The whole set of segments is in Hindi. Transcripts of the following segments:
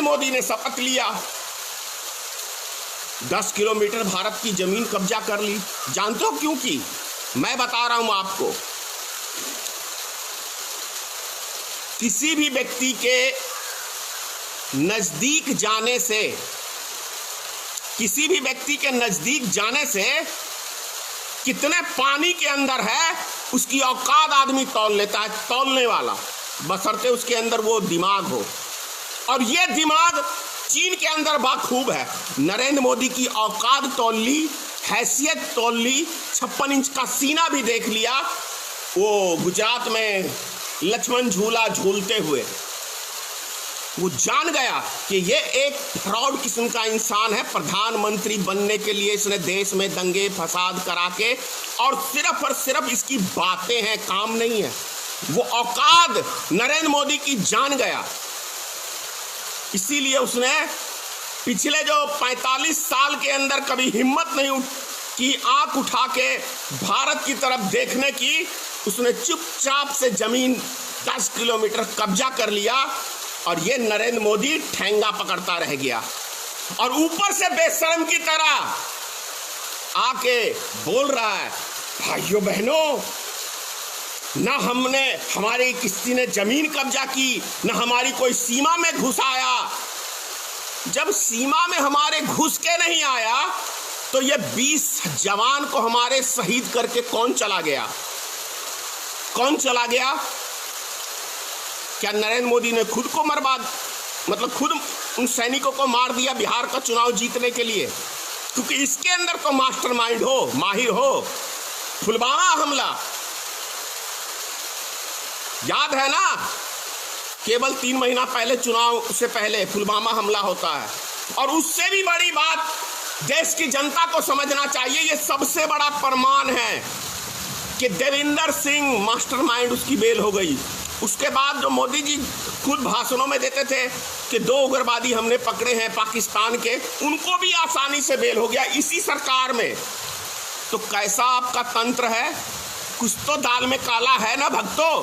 नरेंद्र मोदी ने शपथ लिया, 10 किलोमीटर भारत की जमीन कब्जा कर ली। जानते हो क्यों की? मैं बता रहा हूं आपको। किसी भी व्यक्ति के नजदीक जाने से, किसी भी व्यक्ति के नजदीक जाने से कितने पानी के अंदर है उसकी औकात आदमी तौल लेता है, तौलने वाला, बशर्ते उसके अंदर वो दिमाग हो। और ये दिमाग चीन के अंदर बाखूब है। नरेंद्र मोदी की औकात तौल ली, हैसियत तौल ली, 56 इंच का सीना भी देख लिया। वो गुजरात में लक्ष्मण झूला झूलते हुए वो जान गया कि ये एक फ्रॉड किस्म का इंसान है। प्रधानमंत्री बनने के लिए इसने देश में दंगे फसाद करा के, और सिर्फ इसकी बातें हैं, काम नहीं है। वो औकात नरेंद्र मोदी की जान गया। इसीलिए उसने पिछले जो 45 साल के अंदर कभी हिम्मत नहीं की आंख उठा के भारत की तरफ देखने की। उसने चुपचाप से जमीन 10 किलोमीटर कब्जा कर लिया, और ये नरेंद्र मोदी ठेंगा पकड़ता रह गया। और ऊपर से बेशर्म की तरह आके बोल रहा है, भाइयों बहनों, ना हमने, हमारी किसी ने जमीन कब्जा की, ना हमारी कोई सीमा में घुस आया। जब सीमा में हमारे घुस के नहीं आया तो ये 20 जवान को हमारे शहीद करके कौन चला गया? कौन चला गया? क्या नरेंद्र मोदी ने खुद को खुद उन सैनिकों को मार दिया बिहार का चुनाव जीतने के लिए? क्योंकि इसके अंदर तो मास्टरमाइंड हो, माहिर हो। पुलवामा हमला याद है ना? केवल 3 महीना पहले, चुनाव से पहले पुलवामा हमला होता है। और उससे भी बड़ी बात देश की जनता को समझना चाहिए, ये सबसे बड़ा प्रमाण है कि देविंदर सिंह मास्टरमाइंड उसकी बेल हो गई। उसके बाद जो मोदी जी खुद भाषणों में देते थे कि 2 उग्रवादी हमने पकड़े हैं पाकिस्तान के, उनको भी आसानी से बेल हो गया इसी सरकार में। तो कैसा आपका तंत्र है? कुछ तो दाल में काला है ना भक्तों,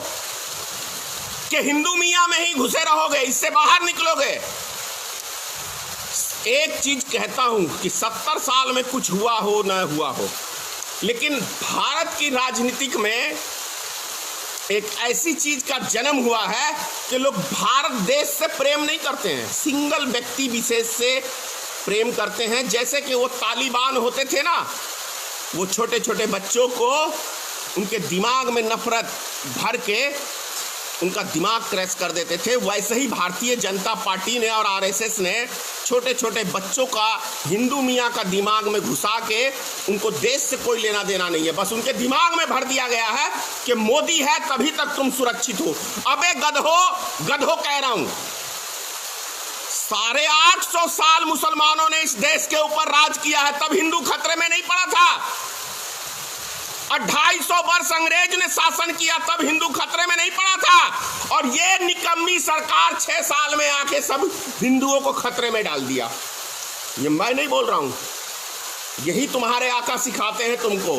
कि हिंदू मियाँ में ही घुसे रहोगे, इससे बाहर निकलोगे। एक चीज कहता हूं कि 70 साल में कुछ हुआ हो न हुआ हो, लेकिन भारत की राजनीतिक में एक ऐसी चीज का जन्म हुआ है कि लोग भारत देश से प्रेम नहीं करते हैं, सिंगल व्यक्ति विशेष से प्रेम करते हैं। जैसे कि वो तालिबान होते थे ना, वो छोटे छोटे बच्चों को उनके दिमाग में नफरत भर के उनका दिमाग क्रैश कर देते थे, वैसे ही भारतीय जनता पार्टी ने और आरएसएस ने छोटे छोटे बच्चों का, हिंदू मियाँ का दिमाग में घुसा के उनको देश से कोई लेना देना नहीं है, बस उनके दिमाग में भर दिया गया है कि मोदी है तभी तक तुम सुरक्षित हो। अबे गधो कह रहा हूं, 850 साल मुसलमानों ने इस देश के ऊपर राज किया है, तब हिंदू खतरे में नहीं पड़ा था। और 250 वर्ष अंग्रेज ने शासन किया, तब हिंदू खतरे में नहीं पड़ा था। और ये निकम्मी सरकार 6 साल में आके सब हिंदुओं को खतरे में डाल दिया। ये मैं नहीं बोल रहा हूं, यही तुम्हारे आका सिखाते हैं तुमको।